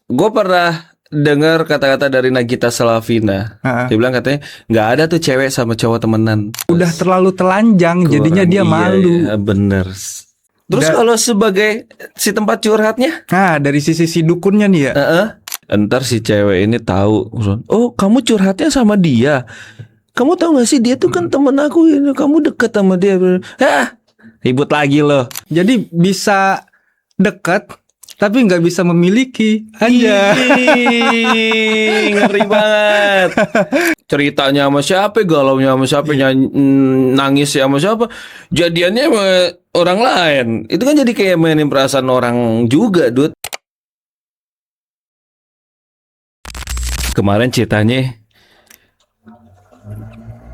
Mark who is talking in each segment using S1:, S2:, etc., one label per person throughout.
S1: Gue pernah dengar kata-kata dari Nagita Slavina.
S2: Heeh.
S1: Dia bilang katanya nggak ada tuh cewek sama cowok temenan.
S2: Udah terlalu telanjang, jadinya
S1: Kurang,
S2: dia malu.
S1: Iya, bener. Terus kalau sebagai si tempat curhatnya,
S2: Nah, dari sisi dukunnya nih ya.
S1: Ntar si cewek ini tahu, oh kamu curhatnya sama dia. Kamu tahu gak sih dia tuh kan temen aku ini, kamu deket sama dia. Hah, ribut lagi loh.
S2: Jadi bisa dekat tapi nggak bisa memiliki aja.
S1: Ih, ngeri banget. Ceritanya sama siapa, galaunya sama siapa, nangis sama siapa, jadiannya sama orang lain. Itu kan jadi kayak mainin perasaan orang juga, Dut. Kemarin ceritanya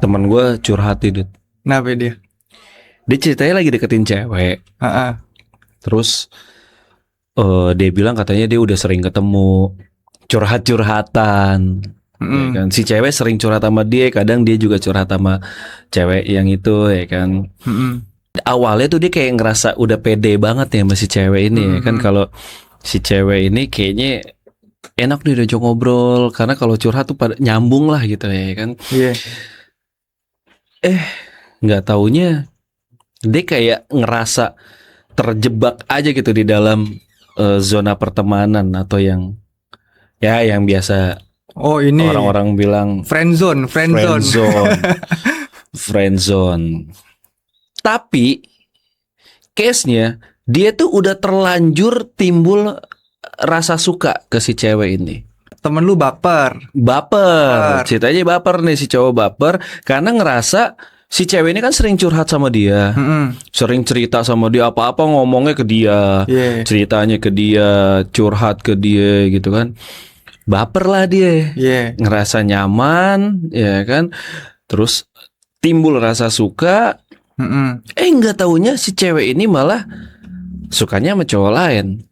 S1: teman gue curhat, Dut.
S2: Kenapa dia?
S1: Dia ceritanya lagi deketin cewek. Terus dia bilang katanya dia udah sering ketemu, curhat-curhatan. Ya kan? Si cewek sering curhat sama dia, kadang dia juga curhat sama cewek yang itu, ya kan. Awalnya tuh dia kayak ngerasa udah pede banget ya sama si cewek ini, ya kan. Kalau si cewek ini kayaknya enak nih diajak ngobrol, karena kalau curhat tuh pada nyambung lah gitu, ya kan. Nggak taunya dia kayak ngerasa terjebak aja gitu di dalam zona pertemanan, atau yang biasa
S2: ini
S1: orang-orang bilang
S2: friendzone.
S1: Friendzone. Tapi case-nya dia tuh udah terlanjur timbul rasa suka ke si cewek ini.
S2: Temen lu baper.
S1: Ceritanya baper nih, si cowok baper karena ngerasa si cewek ini kan sering curhat sama dia, sering cerita sama dia, apa-apa ngomongnya ke dia, ceritanya ke dia, curhat ke dia gitu kan. Baper lah dia, ngerasa nyaman, ya kan. Terus timbul rasa suka. Nggak taunya si cewek ini malah sukanya sama cowok lain.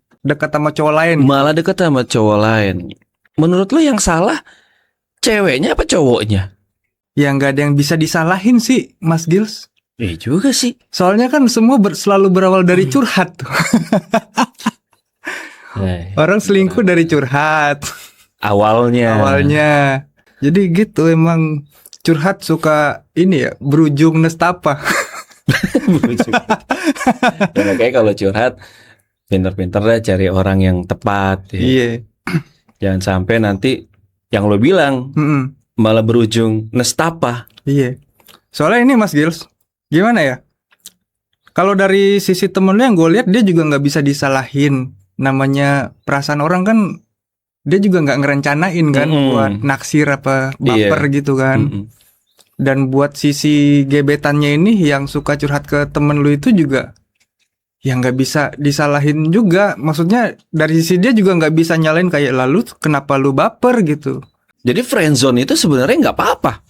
S1: Malah deket sama cowok lain. Menurut lo yang salah ceweknya apa cowoknya?
S2: Ya nggak ada yang bisa disalahin sih, Mas Gils.
S1: Juga sih.
S2: Soalnya kan semua selalu berawal dari curhat. Orang selingkuh dari curhat. Awalnya. Jadi gitu, emang curhat suka ini ya, berujung nestapa.
S1: Kayak kalau curhat pinter-pinter deh cari orang yang tepat.
S2: Iya.
S1: Jangan sampai nanti yang lo bilang malah berujung nestapa.
S2: Iya. Soalnya ini Mas Gils, gimana ya? Kalau dari sisi temen lu yang gue lihat, dia juga nggak bisa disalahin. Namanya perasaan orang kan, dia juga nggak ngerencanain kan buat naksir apa baper gitu kan. Dan buat sisi gebetannya ini yang suka curhat ke temen lu itu juga ya nggak bisa disalahin juga. Maksudnya dari sisi dia juga nggak bisa nyalain kayak, lalu kenapa lu baper gitu.
S1: Jadi friendzone itu sebenarnya nggak apa-apa.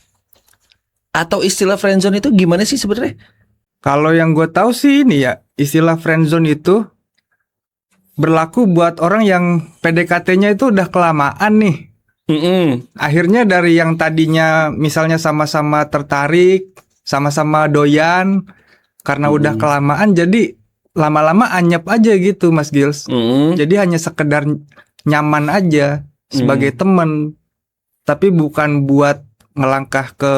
S1: Atau istilah friendzone itu gimana sih sebenarnya?
S2: Kalau yang gue tahu sih ini ya, istilah friendzone itu berlaku buat orang yang PDKT-nya itu udah kelamaan nih. Akhirnya dari yang tadinya misalnya sama-sama tertarik, sama-sama doyan, karena udah kelamaan jadi lama-lama anyep aja gitu, Mas Gils. Jadi hanya sekedar nyaman aja sebagai temen, tapi bukan buat ngelangkah ke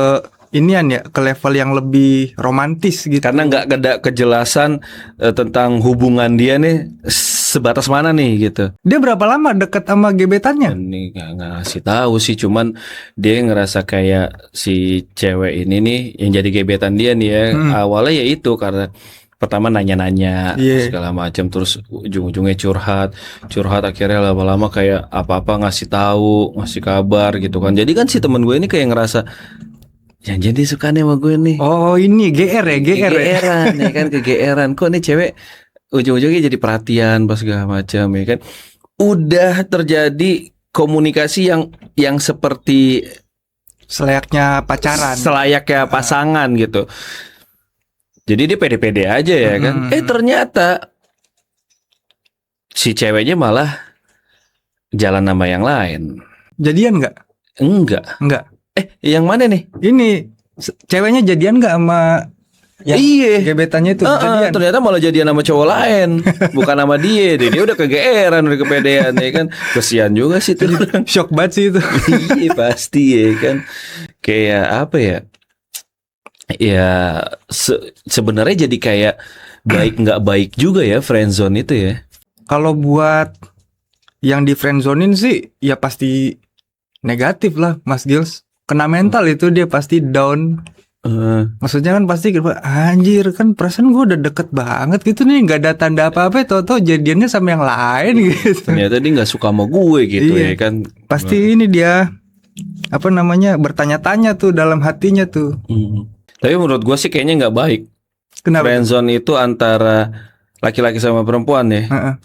S2: inian ya, ke level yang lebih romantis gitu.
S1: Karena nggak ada kejelasan tentang hubungan dia nih sebatas mana nih gitu.
S2: Dia berapa lama deket sama gebetannya?
S1: Ini nggak ngasih tahu sih, cuman dia ngerasa kayak si cewek ini nih yang jadi gebetan dia nih ya. Awalnya ya itu karena pertama nanya-nanya segala macam, terus ujung-ujungnya curhat akhirnya lama-lama kayak apa-apa ngasih tahu, ngasih kabar gitu kan. Jadi kan si temen gue ini kayak ngerasa yang jadi suka nih sama gue nih.
S2: Oh ini GR ya,
S1: GR-an ya kan, kegeeran. Kok nih cewek ujung-ujungnya jadi perhatian pas segala macam ya kan. Udah terjadi komunikasi yang seperti
S2: selayaknya pacaran,
S1: selayaknya pasangan gitu. Jadi dia pede-pede aja ya kan. Ternyata si ceweknya malah jalan sama yang lain.
S2: Jadian nggak?
S1: Enggak.
S2: Enggak.
S1: Yang mana nih?
S2: Ini ceweknya jadian nggak sama
S1: Iya.
S2: Gebetannya itu jadian.
S1: Ternyata malah jadian sama cowok lain, bukan sama dia. Dia udah kegeeran, udah kepedean ya kan. Kesian juga sih tuh orang.
S2: Shock banget sih itu.
S1: Iya pasti ya kan. Kayak apa ya? Ya sebenarnya jadi kayak baik nggak baik juga ya friendzone itu ya.
S2: Kalau buat yang di friendzonein sih ya pasti negatif lah Mas Gils. Kena mental itu dia pasti down. Maksudnya kan pasti anjir kan perasaan gue udah deket banget gitu nih, nggak ada tanda apa-apa, tau-tau jadiannya sama yang lain gitu.
S1: Ternyata dia nggak suka sama gue gitu ya kan.
S2: Pasti ini dia apa namanya bertanya-tanya tuh dalam hatinya tuh.
S1: Tapi menurut gue sih kayaknya nggak baik.
S2: Kenapa?
S1: Friendzone itu antara laki-laki sama perempuan ya,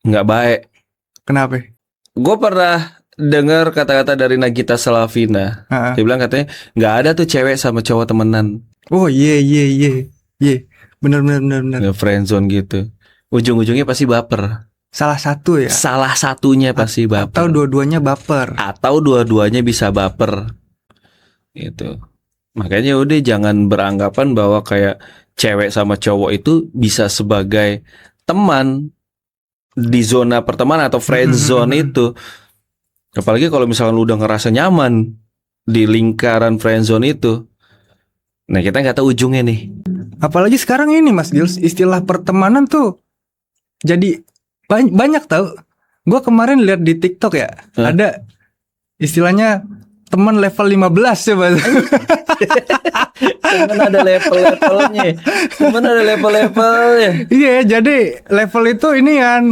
S1: nggak baik.
S2: Kenapa?
S1: Gue pernah dengar kata-kata dari Nagita Slavina. Dia bilang katanya nggak ada tuh cewek sama cowok temenan.
S2: Oh iya. Bener.
S1: Friendzone gitu. Ujung-ujungnya pasti baper.
S2: Salah satu ya.
S1: Salah satunya pasti baper.
S2: Atau dua-duanya baper.
S1: Atau dua-duanya bisa baper. Gitu. Makanya udah jangan beranggapan bahwa kayak cewek sama cowok itu bisa sebagai teman di zona pertemanan atau friend zone itu. Apalagi kalau misalkan lu udah ngerasa nyaman di lingkaran friendzone itu. Nah kita nggak tahu ujungnya nih.
S2: Apalagi sekarang ini Mas Gils, istilah pertemanan tuh jadi banyak tau. Gue kemarin lihat di TikTok ya, ada istilahnya teman level 15 coba.
S1: Temen ada level-levelnya. Temen ada level-levelnya.
S2: Iya, jadi level itu ini kan.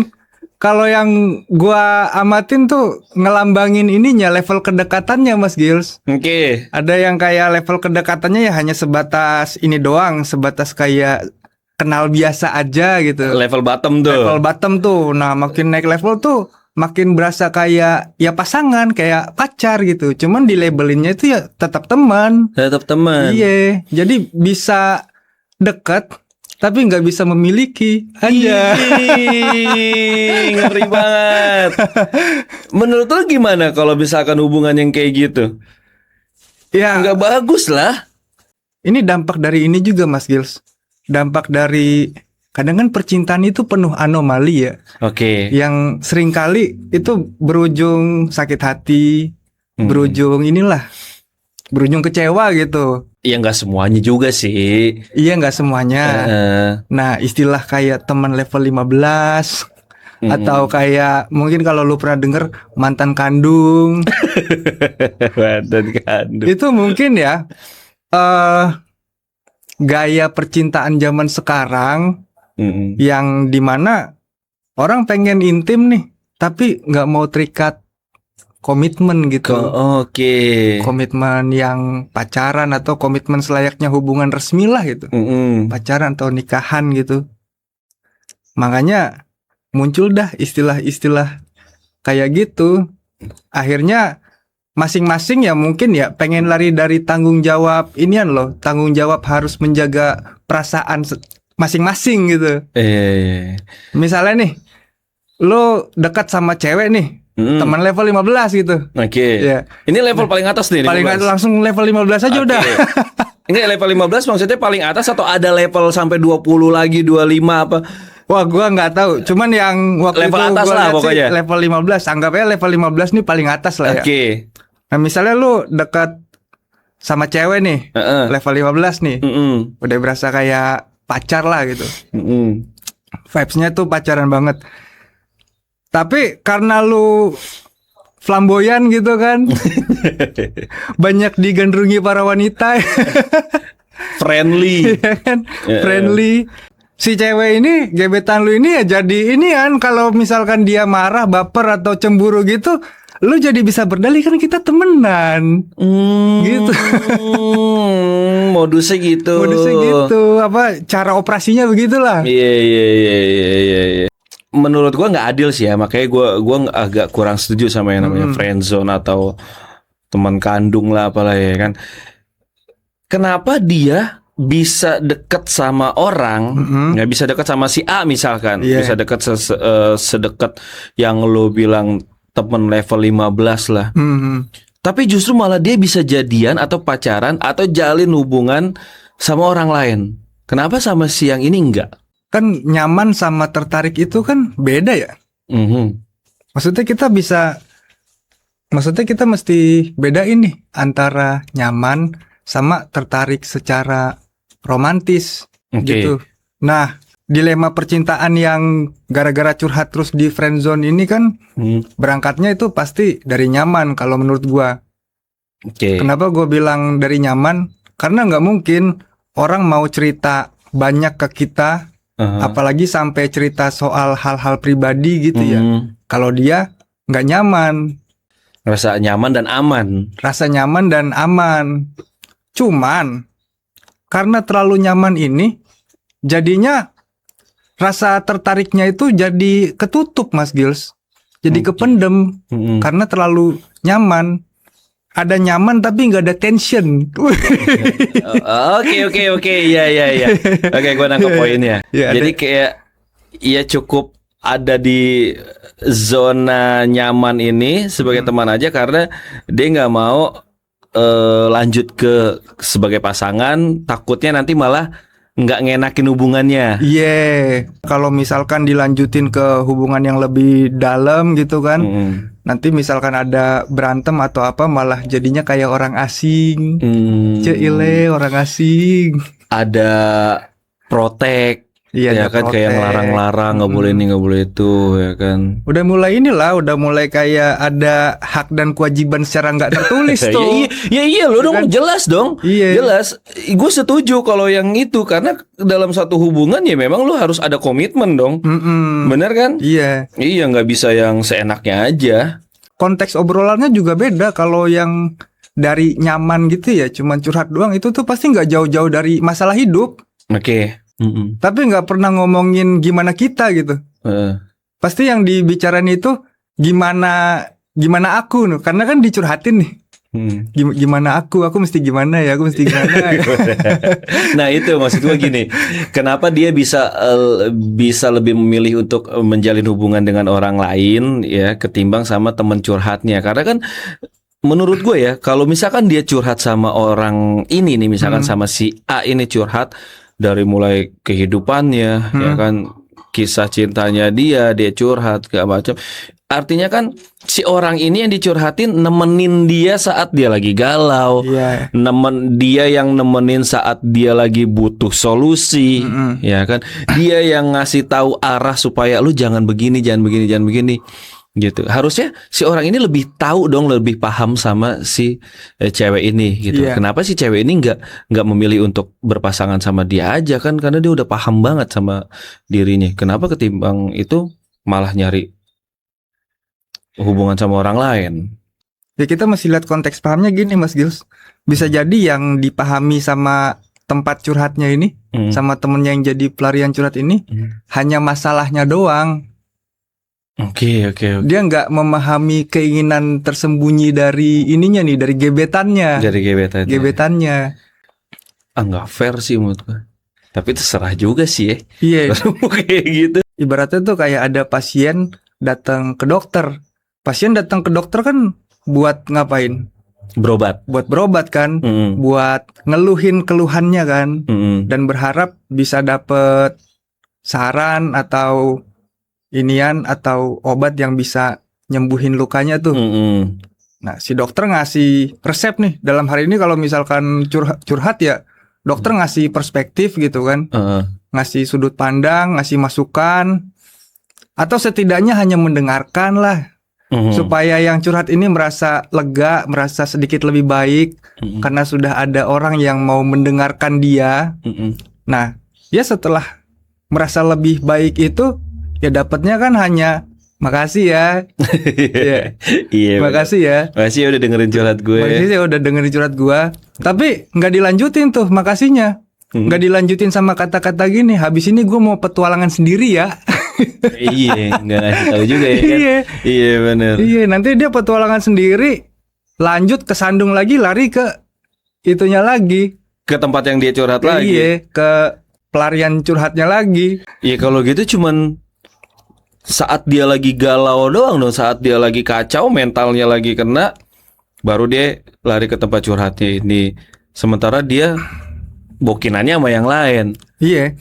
S2: Kalau yang gua amatin tuh ngelambangin ininya level kedekatannya Mas Gils.
S1: Oke.
S2: Ada yang kayak level kedekatannya ya hanya sebatas ini doang, sebatas kayak kenal biasa aja gitu.
S1: Level bottom tuh.
S2: Level bottom tuh. Nah, makin naik level tuh makin berasa kayak ya pasangan, kayak pacar gitu. Cuman di labelinnya itu ya tetap teman.
S1: Tetap teman.
S2: Iya. Jadi bisa dekat tapi nggak bisa memiliki aja.
S1: Ngeri banget. Menurut lo gimana kalau misalkan hubungan yang kayak gitu?
S2: Ya
S1: nggak bagus lah.
S2: Ini dampak dari ini juga Mas Gils. Dampak dari kadang kan percintaan itu penuh anomali ya.
S1: Oke.
S2: Yang seringkali itu berujung sakit hati, berujung inilah, berujung kecewa gitu.
S1: Ya nggak semuanya juga sih.
S2: Iya nggak semuanya. Nah istilah kayak teman level 15 atau kayak mungkin kalau lu pernah denger mantan kandung.
S1: Mantan kandung.
S2: Itu mungkin ya gaya percintaan zaman sekarang yang dimana orang pengen intim nih tapi nggak mau terikat komitmen gitu.
S1: Oke.
S2: Komitmen yang pacaran atau komitmen selayaknya hubungan resmi lah gitu. Pacaran atau nikahan gitu. Makanya muncul dah istilah-istilah kayak gitu. Akhirnya masing-masing ya mungkin ya pengen lari dari tanggung jawab inian loh. Tanggung jawab harus menjaga perasaan masing-masing gitu. Misalnya nih, lo dekat sama cewek nih. Teman level 15 gitu.
S1: Oke.
S2: Ya.
S1: Ini level paling atas nih.
S2: Paling atas langsung level 15 aja udah.
S1: Ini level 15 maksudnya paling atas atau ada level sampai 20 lagi, 25 apa?
S2: Wah, gua nggak tahu. Cuman yang waktu
S1: level
S2: itu
S1: atas
S2: gua
S1: lah pokoknya.
S2: Level 15. Anggap aja level 15 nih paling atas lah ya.
S1: Oke.
S2: Nah, misalnya lu dekat sama cewek nih, level 15 nih. Udah berasa kayak pacar lah gitu. Vibes-nya tuh pacaran banget. Tapi karena lu flamboyan gitu kan, banyak digandrungi para wanita,
S1: friendly,
S2: ya kan? Friendly. Si cewek ini, gebetan lu ini ya jadi ini kan, kalau misalkan dia marah, baper atau cemburu gitu, lu jadi bisa berdalih kan kita temenan, gitu.
S1: Modusnya gitu.
S2: Modusnya gitu, apa cara operasinya begitulah.
S1: Iya. Menurut gua nggak adil sih ya, makanya gua agak kurang setuju sama yang namanya friendzone atau teman kandung lah apalah ya kan. Kenapa dia bisa deket sama orang, nggak bisa deket sama si A misalkan, bisa deket sedekat yang lo bilang temen level 15 lah. Tapi justru malah dia bisa jadian atau pacaran atau jalin hubungan sama orang lain. Kenapa sama si yang ini enggak?
S2: Kan nyaman sama tertarik itu kan beda ya. Maksudnya kita mesti bedain nih antara nyaman sama tertarik secara romantis gitu. Nah, dilema percintaan yang gara-gara curhat terus di friendzone ini kan berangkatnya itu pasti dari nyaman kalau menurut gua. Kenapa gua bilang dari nyaman? Karena nggak mungkin orang mau cerita banyak ke kita, apalagi sampai cerita soal hal-hal pribadi gitu ya. Kalau dia nggak nyaman.
S1: Rasa nyaman dan aman.
S2: Rasa nyaman dan aman. Cuman karena terlalu nyaman ini, jadinya rasa tertariknya itu jadi ketutup, Mas Gils. Jadi kependem karena terlalu nyaman. Ada nyaman tapi nggak ada tension.
S1: Oke, ya. Oke, gue nangkep poinnya. Jadi kayak ya cukup ada di zona nyaman ini sebagai teman aja karena dia nggak mau lanjut ke sebagai pasangan, takutnya nanti malah nggak ngenakin hubungannya.
S2: Kalau misalkan dilanjutin ke hubungan yang lebih dalam gitu kan, nanti misalkan ada berantem atau apa malah jadinya kayak orang asing. Ceile orang asing.
S1: Ada protek. Ya kan protek. Kayak ngelarang-larang nggak boleh ini nggak boleh itu ya kan.
S2: Udah mulai kayak ada hak dan kewajiban secara nggak tertulis tuh.
S1: Iya lo dong kan? Jelas dong. Jelas. Gue setuju kalau yang itu karena dalam satu hubungan ya memang lo harus ada komitmen dong. Bener kan? Iya nggak bisa yang seenaknya aja.
S2: Konteks obrolannya juga beda kalau yang dari nyaman gitu ya cuman curhat doang itu tuh pasti nggak jauh-jauh dari masalah hidup. Tapi nggak pernah ngomongin gimana kita gitu. Pasti yang dibicarain itu gimana aku nih, karena kan dicurhatin nih. Gimana aku mesti gimana ya, aku mesti gimana.
S1: Nah itu maksud gue gini, kenapa dia bisa lebih memilih untuk menjalin hubungan dengan orang lain ya ketimbang sama teman curhatnya? Karena kan menurut gue ya, kalau misalkan dia curhat sama orang ini nih, misalkan sama si A ini curhat dari mulai kehidupannya, ya kan, kisah cintanya dia curhat gak macam. Artinya kan si orang ini yang dicurhatin nemenin dia saat dia lagi galau, dia yang nemenin saat dia lagi butuh solusi, ya kan, dia yang ngasih tahu arah supaya lu jangan begini, gitu. Harusnya si orang ini lebih tahu dong, lebih paham sama si cewek ini gitu. Kenapa si cewek ini nggak memilih untuk berpasangan sama dia aja kan? Karena dia udah paham banget sama dirinya. Kenapa ketimbang itu malah nyari hubungan sama orang lain?
S2: Ya kita mesti lihat konteks pahamnya gini Mas Gils. Bisa jadi yang dipahami sama tempat curhatnya ini, sama temennya yang jadi pelarian curhat ini, hanya masalahnya doang.
S1: Oke.
S2: Dia nggak memahami keinginan tersembunyi dari ininya nih, dari gebetannya. Gebetannya.
S1: Nggak fair sih menurut gue. Tapi terserah juga sih ya.
S2: Iya.
S1: Kayak gitu.
S2: Ibaratnya tuh kayak ada pasien datang ke dokter. Pasien datang ke dokter kan buat ngapain?
S1: Berobat.
S2: Buat berobat kan. Buat ngeluhin keluhannya kan. Dan berharap bisa dapet saran atau inian atau obat yang bisa nyembuhin lukanya tuh. Nah, si dokter ngasih resep nih. Dalam hari ini kalau misalkan curhat ya, dokter ngasih perspektif gitu kan. Ngasih sudut pandang, ngasih masukan. Atau setidaknya hanya mendengarkan lah. Supaya yang curhat ini merasa lega, merasa sedikit lebih baik. Karena sudah ada orang yang mau mendengarkan dia. Nah, ya setelah merasa lebih baik itu, ya dapatnya kan hanya makasih ya.
S1: Iya.
S2: Makasih ya.
S1: Makasih ya udah dengerin curhat gue.
S2: Makasih ya udah dengerin curhat gue. Tapi nggak dilanjutin tuh makasihnya. Nggak dilanjutin sama kata-kata gini. Habis ini gue mau petualangan sendiri ya.
S1: Iya, nggak ngasih tahu juga ya kan. Iya benar.
S2: Iya, nanti dia petualangan sendiri. Lanjut ke Sandung lagi, lari ke itunya lagi.
S1: Ke tempat yang dia curhat lagi.
S2: Iya, ke pelarian curhatnya lagi.
S1: Iya kalau gitu cuman saat dia lagi galau doang dong, saat dia lagi kacau, mentalnya lagi kena, baru dia lari ke tempat curhatnya ini. Sementara dia bokinannya sama yang lain.
S2: Iya.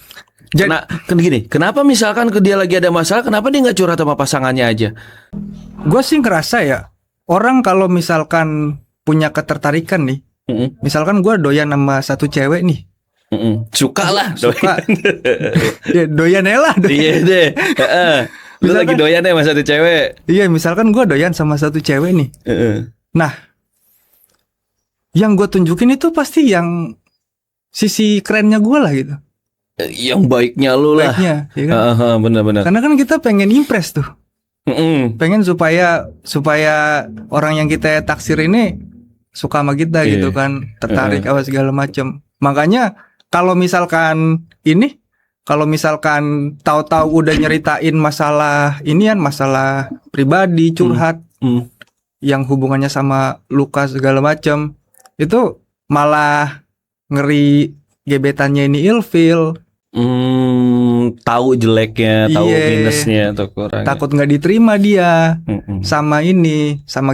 S1: Kan gini, kenapa misalkan ke dia lagi ada masalah, kenapa dia nggak curhat sama pasangannya aja?
S2: Gue sih ngerasa ya, orang kalau misalkan punya ketertarikan nih, misalkan gue doyan sama satu cewek nih,
S1: suka lah,
S2: suka, ya, doyan ya lah.
S1: Iya deh. Lu lagi doyan ya sama satu cewek.
S2: Iya, misalkan gue doyan sama satu cewek nih. Nah, yang gue tunjukin itu pasti yang sisi kerennya gue lah gitu.
S1: Yang baiknya lu lah.
S2: Baiknya, ya kan?
S1: Benar-benar.
S2: Karena kan kita pengen impress tuh. Pengen supaya orang yang kita taksir ini suka sama kita gitu kan, tertarik apa segala macam. Makanya kalau misalkan tahu-tahu udah nyeritain masalah inian, masalah pribadi, curhat yang hubungannya sama luka segala macam, itu malah ngeri gebetannya ini ilfil.
S1: Tahu jeleknya, tahu minusnya, atau kurangnya.
S2: Takut nggak diterima dia sama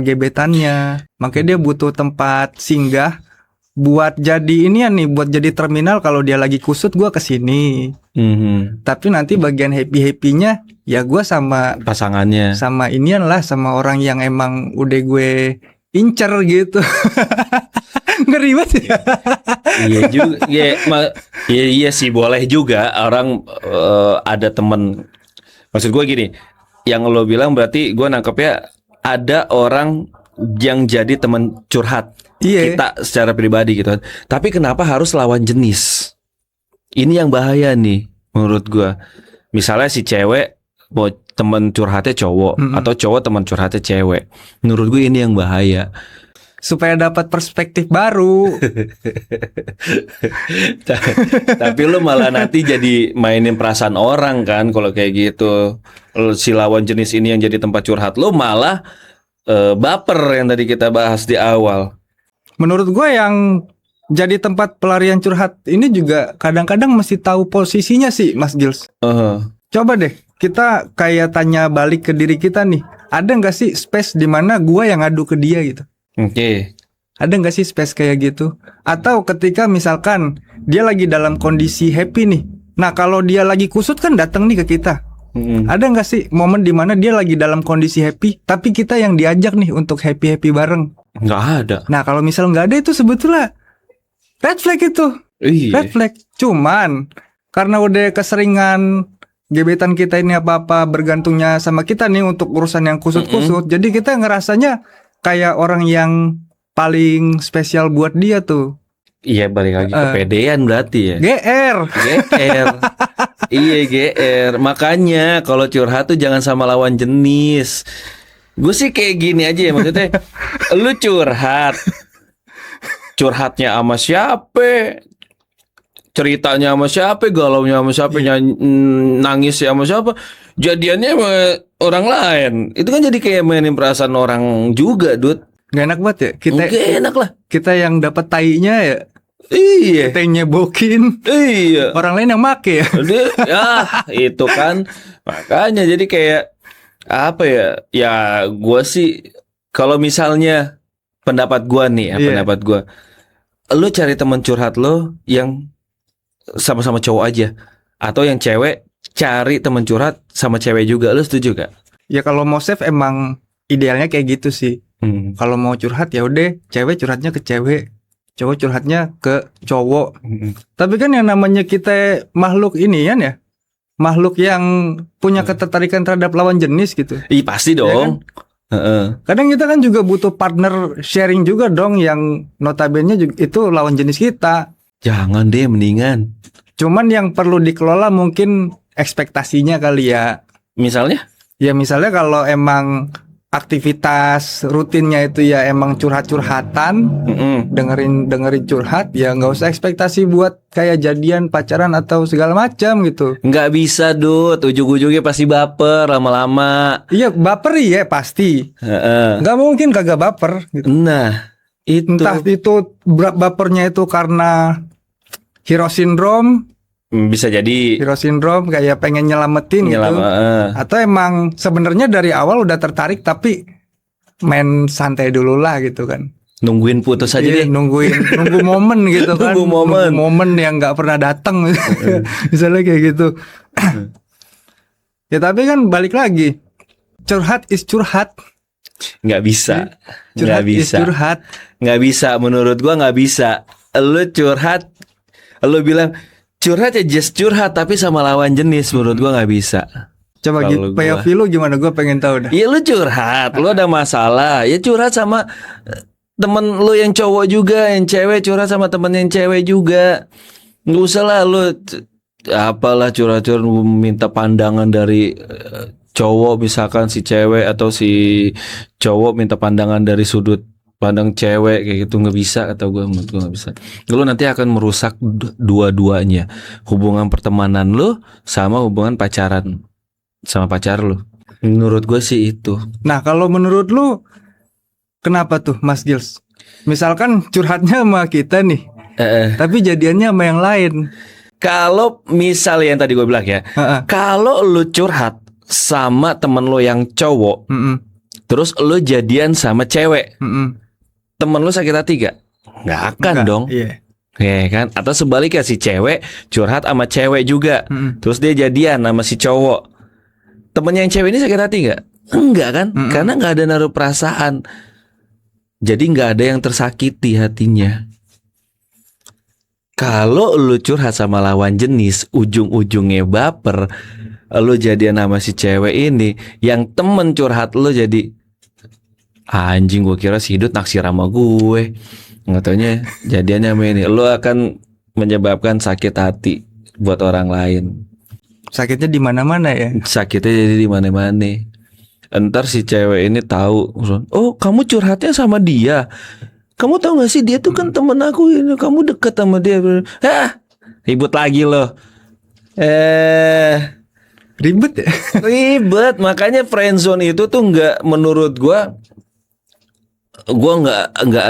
S2: gebetannya. Makanya dia butuh tempat singgah buat jadi buat jadi terminal. Kalau dia lagi kusut, gue kesini. Tapi nanti bagian happy-happynya ya gue sama
S1: pasangannya, sama
S2: sama orang yang emang udah gue incer gitu. Ngeri banget ya.
S1: Iya juga. Iya sih, boleh juga orang ada temen. Maksud gue gini, yang lo bilang berarti gue nangkepnya ada orang yang jadi teman curhat kita secara pribadi gitu. Tapi kenapa harus lawan jenis? Ini yang bahaya nih menurut gue. Misalnya si cewek mau teman curhatnya cowok, atau cowok teman curhatnya cewek. Menurut gue ini yang bahaya.
S2: Supaya dapat perspektif baru.
S1: Tapi lu malah nanti jadi mainin perasaan orang kan kalau kayak gitu. Si lawan jenis ini yang jadi tempat curhat, lu malah baper yang tadi kita bahas di awal.
S2: Menurut gue yang jadi tempat pelarian curhat ini juga kadang-kadang mesti tahu posisinya sih, Mas Gils. Coba deh kita kayak tanya balik ke diri kita nih. Ada nggak sih space di mana gue yang ngadu ke dia gitu? Ada nggak sih space kayak gitu? Atau ketika misalkan dia lagi dalam kondisi happy nih. Nah kalau dia lagi kusut kan datang nih ke kita. Ada nggak sih momen dimana dia lagi dalam kondisi happy, tapi kita yang diajak nih untuk happy bareng?
S1: Nggak ada.
S2: Nah kalau misal nggak ada, itu sebetulnya red flag itu. Red flag. Cuman karena udah keseringan gebetan kita ini apa-apa bergantungnya sama kita nih untuk urusan yang kusut-kusut. Jadi kita ngerasanya kayak orang yang paling spesial buat dia tuh.
S1: Iya, balik lagi kepedean berarti ya.
S2: GR.
S1: Iya, GR. Makanya kalau curhat tuh jangan sama lawan jenis. Gue sih kayak gini aja ya, maksudnya lu curhatnya sama siapa, ceritanya sama siapa, galaunya sama siapa, nangis sama siapa, jadiannya sama orang lain. Itu kan jadi kayak mainin perasaan orang juga, Dut.
S2: Gak enak banget ya.
S1: Gak enak lah.
S2: Kita yang dapat tainya ya.
S1: Iya.
S2: Kita yang nyebokin.
S1: Iya.
S2: Orang lain yang make ya.
S1: Ya itu kan. Makanya jadi kayak apa ya? Ya gue sih kalau misalnya pendapat gue nih, pendapat gue, lu cari teman curhat lo yang sama-sama cowok aja, atau yang cewek cari teman curhat sama cewek juga. Lu setuju gak?
S2: Ya kalau mau save emang idealnya kayak gitu sih. Kalau mau curhat ya udah cewek curhatnya ke cewek, cowok curhatnya ke cowok. Tapi kan yang namanya kita makhluk ini ya, makhluk yang punya ketertarikan terhadap lawan jenis gitu.
S1: Ih pasti dong. Ya kan?
S2: Kadang kita kan juga butuh partner sharing juga dong, yang notabene juga itu lawan jenis kita.
S1: Jangan deh, mendingan.
S2: Cuman yang perlu dikelola mungkin ekspektasinya kali ya.
S1: Misalnya?
S2: Ya misalnya kalau emang aktivitas rutinnya itu ya emang curhat-curhatan, dengerin curhat, ya nggak usah ekspektasi buat kayak jadian, pacaran atau segala macam gitu.
S1: Nggak bisa, Dut. Ujung-ujungnya pasti baper lama-lama.
S2: Iya baper ya pasti. Nggak mungkin kagak baper gitu.
S1: Nah itu.
S2: Entah itu bapernya itu karena hero syndrome.
S1: Bisa jadi
S2: hero syndrome kayak pengen nyelamatin gitu. Atau emang sebenarnya dari awal udah tertarik tapi main santai dulu lah gitu kan.
S1: Nungguin putus aja deh.
S2: Nunggu momen gitu kan.
S1: Nunggu
S2: momen yang nggak pernah datang. Misalnya kayak gitu. Ya tapi kan balik lagi, curhat is curhat.
S1: Nggak bisa.
S2: Curhat is curhat.
S1: Nggak bisa, menurut gua nggak bisa. Lu curhat, lu bilang curhat ya just curhat, tapi sama lawan jenis, menurut gua nggak bisa.
S2: Coba POV lu gimana? Gua pengen tahu dah.
S1: Iya, lu curhat, lu ada masalah, ya curhat sama temen lu yang cowok juga, yang cewek curhat sama temen yang cewek juga. Nggak usah lah lu apalah curhat-curhat minta pandangan dari cowok, misalkan si cewek atau si cowok minta pandangan dari sudut pandang cewek kayak gitu. Nggak bisa, kata gue, menurut gue nggak bisa. Lu nanti akan merusak dua-duanya, hubungan pertemanan lu sama hubungan pacaran sama pacar lu. Menurut gue sih itu.
S2: Nah kalau menurut lu kenapa tuh Mas Gils? Misalkan curhatnya sama kita nih, tapi jadiannya sama yang lain.
S1: Kalau misal yang tadi gue bilang ya, kalau lu curhat sama temen lu yang cowok, terus lu jadian sama cewek, temen lu sakit hati gak? Nggak akan dong.
S2: Iya.
S1: Ya kan? Atau sebaliknya, si cewek curhat sama cewek juga, terus dia jadian sama si cowok, temennya yang cewek ini sakit hati gak? Enggak kan? Karena nggak ada naruh perasaan. Jadi nggak ada yang tersakiti hatinya. Kalau lu curhat sama lawan jenis, ujung-ujungnya baper, lu jadian sama si cewek ini, yang temen curhat lu jadi anjing, gue kira si Hidut naksir sama gue, nggak taunya jadiannya sama ini. Lu akan menyebabkan sakit hati buat orang lain.
S2: Sakitnya di mana-mana ya.
S1: Sakitnya jadi di mana-mana. Entar si cewek ini tahu, oh kamu curhatnya sama dia. Kamu tahu gak sih dia tuh kan temen aku ini, kamu deket sama dia. Hah, ribut lagi loh.
S2: Ribet ya?
S1: Ribet. Makanya friendzone itu tuh nggak, menurut gua nggak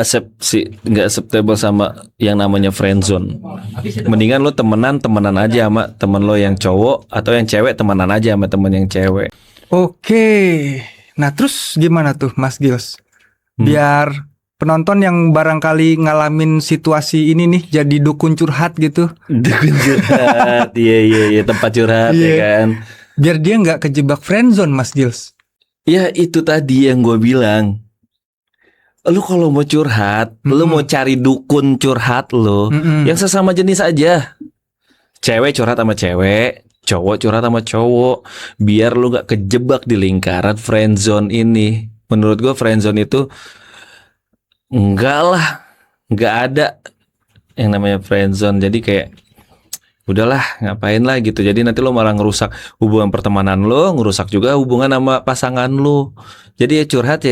S1: acceptable sama yang namanya friendzone. Mendingan lo temenan aja sama temen lo yang cowok, atau yang cewek temenan aja sama temen yang cewek.
S2: Oke. Nah terus gimana tuh Mas Gils? Biar penonton yang barangkali ngalamin situasi ini nih jadi dukun curhat gitu.
S1: Dukun curhat. Iya, tempat curhat ya kan.
S2: Biar dia nggak kejebak friendzone Mas Gils.
S1: Ya itu tadi yang gue bilang. Lu kalau mau curhat, lu mau cari dukun curhat lu, yang sesama jenis aja. Cewek curhat sama cewek, cowok curhat sama cowok, biar lu gak kejebak di lingkaran friendzone ini. Menurut gue friendzone itu enggak lah, enggak ada yang namanya friendzone. Jadi kayak udahlah, ngapain lah gitu. Jadi nanti lo malah ngerusak hubungan pertemanan lo, ngerusak juga hubungan sama pasangan lo. Jadi ya curhat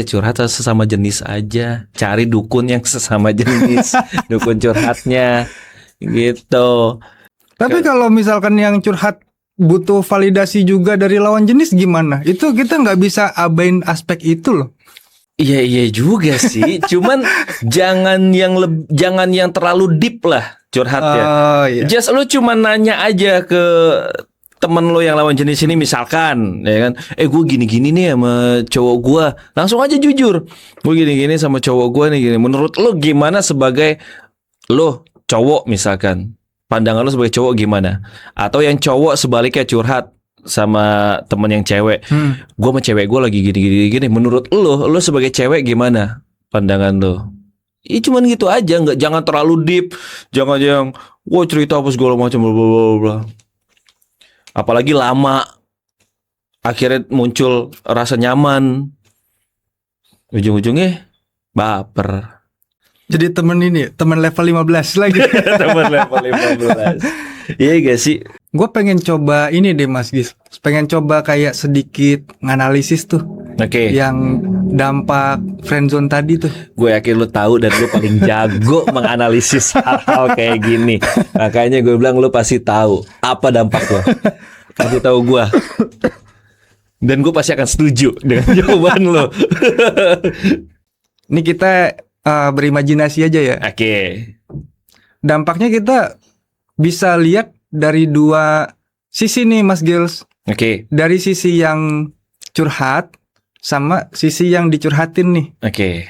S1: sesama jenis aja. Cari dukun yang sesama jenis, dukun curhatnya gitu.
S2: Tapi kalau misalkan yang curhat butuh validasi juga dari lawan jenis gimana? Itu kita nggak bisa abain aspek itu loh.
S1: Iya juga sih. Cuman jangan yang terlalu deep lah curhatnya.
S2: Iya.
S1: Just lu cuma nanya aja ke temen lo yang lawan jenis ini, misalkan ya kan, gue gini-gini nih sama cowok gue. Langsung aja jujur, gue gini-gini sama cowok gue nih gini. Menurut lo gimana sebagai lo cowok, misalkan pandangan lo sebagai cowok gimana? Atau yang cowok sebaliknya curhat sama temen yang cewek, gue sama cewek gue lagi gini-gini. Menurut lo sebagai cewek gimana pandangan lo? Cuman gitu aja, jangan terlalu deep, jangan yang wah cerita apa segala macam bla bla bla. Apalagi lama, akhirnya muncul rasa nyaman, ujung-ujungnya baper.
S2: Jadi temen level 15 lagi.
S1: Temen level 15. Iya gak sih?
S2: Gue pengen coba ini deh Mas Gis, pengen coba kayak sedikit nganalisis tuh.
S1: Oke.
S2: Yang dampak friendzone tadi tuh.
S1: Gue yakin lu tahu dan lu paling jago menganalisis hal-hal kayak gini. Makanya gue bilang lu pasti tahu apa dampak lo. Kasih tahu gue. Dan gue pasti akan setuju dengan jawaban lo.
S2: Ini kita berimajinasi aja ya.
S1: Oke.
S2: Dampaknya kita bisa lihat dari dua sisi nih Mas Gils.
S1: Oke.
S2: Dari sisi yang curhat sama sisi yang dicurhatin nih.
S1: Oke.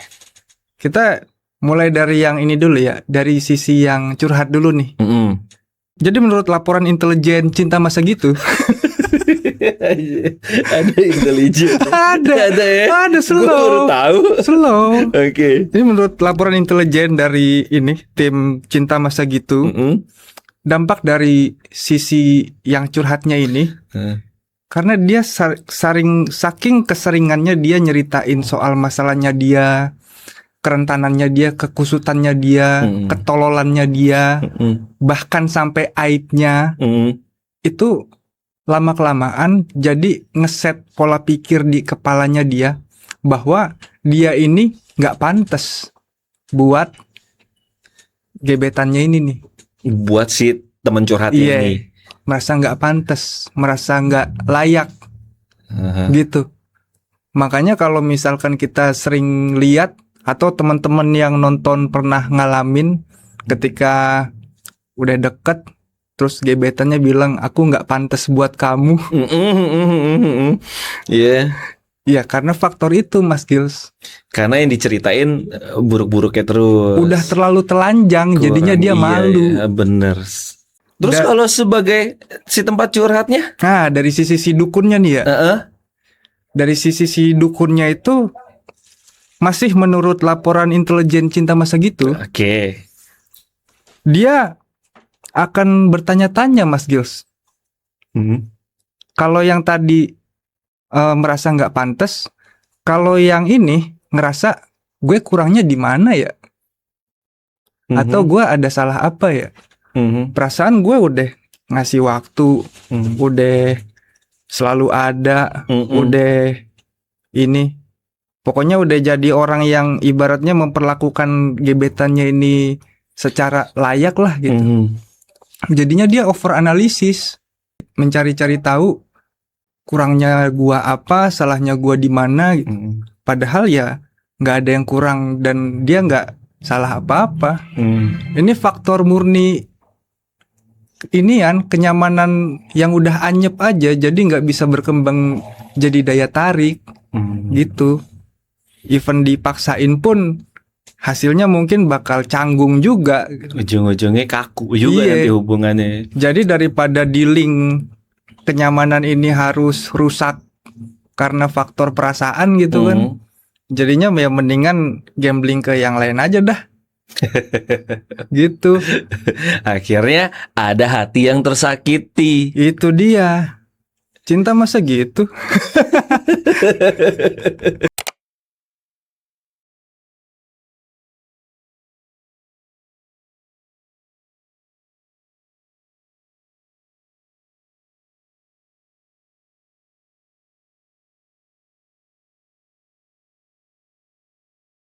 S2: Kita mulai dari yang ini dulu ya, dari sisi yang curhat dulu nih. Jadi menurut laporan intelijen cinta masa gitu,
S1: ada intelijen.
S2: ada
S1: ya.
S2: Ada
S1: Gua baru tahu.
S2: Slow.
S1: Oke.
S2: Jadi menurut laporan intelijen dari ini tim cinta masa gitu, dampak dari sisi yang curhatnya ini, karena dia saking keseringannya dia nyeritain soal masalahnya dia, kerentanannya dia, kekusutannya dia, ketololannya dia, bahkan sampai aibnya, itu lama-kelamaan jadi ngeset pola pikir di kepalanya dia bahwa dia ini nggak pantas buat gebetannya ini nih.
S1: Buat si temen curhatnya ini.
S2: Merasa nggak pantas, merasa nggak layak, gitu. Makanya kalau misalkan kita sering lihat atau teman-teman yang nonton pernah ngalamin ketika udah deket terus gebetannya bilang aku nggak pantas buat kamu.
S1: Iya.
S2: Ya karena faktor itu Mas Gils.
S1: Karena yang diceritain buruk-buruknya terus.
S2: Udah terlalu telanjang, jadinya dia malu.
S1: Iya, bener. Terus kalau sebagai si tempat curhatnya?
S2: Nah dari sisi si dukunnya nih ya. Dari sisi si dukunnya itu masih menurut laporan intelijen cinta masa gitu. Dia akan bertanya-tanya Mas Gils. Kalau yang tadi merasa nggak pantas, kalau yang ini ngerasa gue kurangnya di mana ya? Atau gue ada salah apa ya? Perasaan gue udah ngasih waktu, udah selalu ada, udah ini, pokoknya udah jadi orang yang ibaratnya memperlakukan gebetannya ini secara layak lah gitu. Jadinya dia over analisis, mencari-cari tahu kurangnya gua apa, salahnya gua di mana gitu. Padahal ya nggak ada yang kurang dan dia nggak salah apa-apa. Ini faktor murni ini kan kenyamanan yang udah anyep aja, jadi nggak bisa berkembang jadi daya tarik gitu. Even dipaksain pun hasilnya mungkin bakal canggung juga.
S1: Ujung-ujungnya kaku juga nanti hubungannya.
S2: Jadi daripada dealing kenyamanan ini harus rusak karena faktor perasaan gitu kan, jadinya ya mendingan gambling ke yang lain aja dah. Gitu.
S1: Akhirnya ada hati yang tersakiti.
S2: Itu dia. Cinta masa gitu.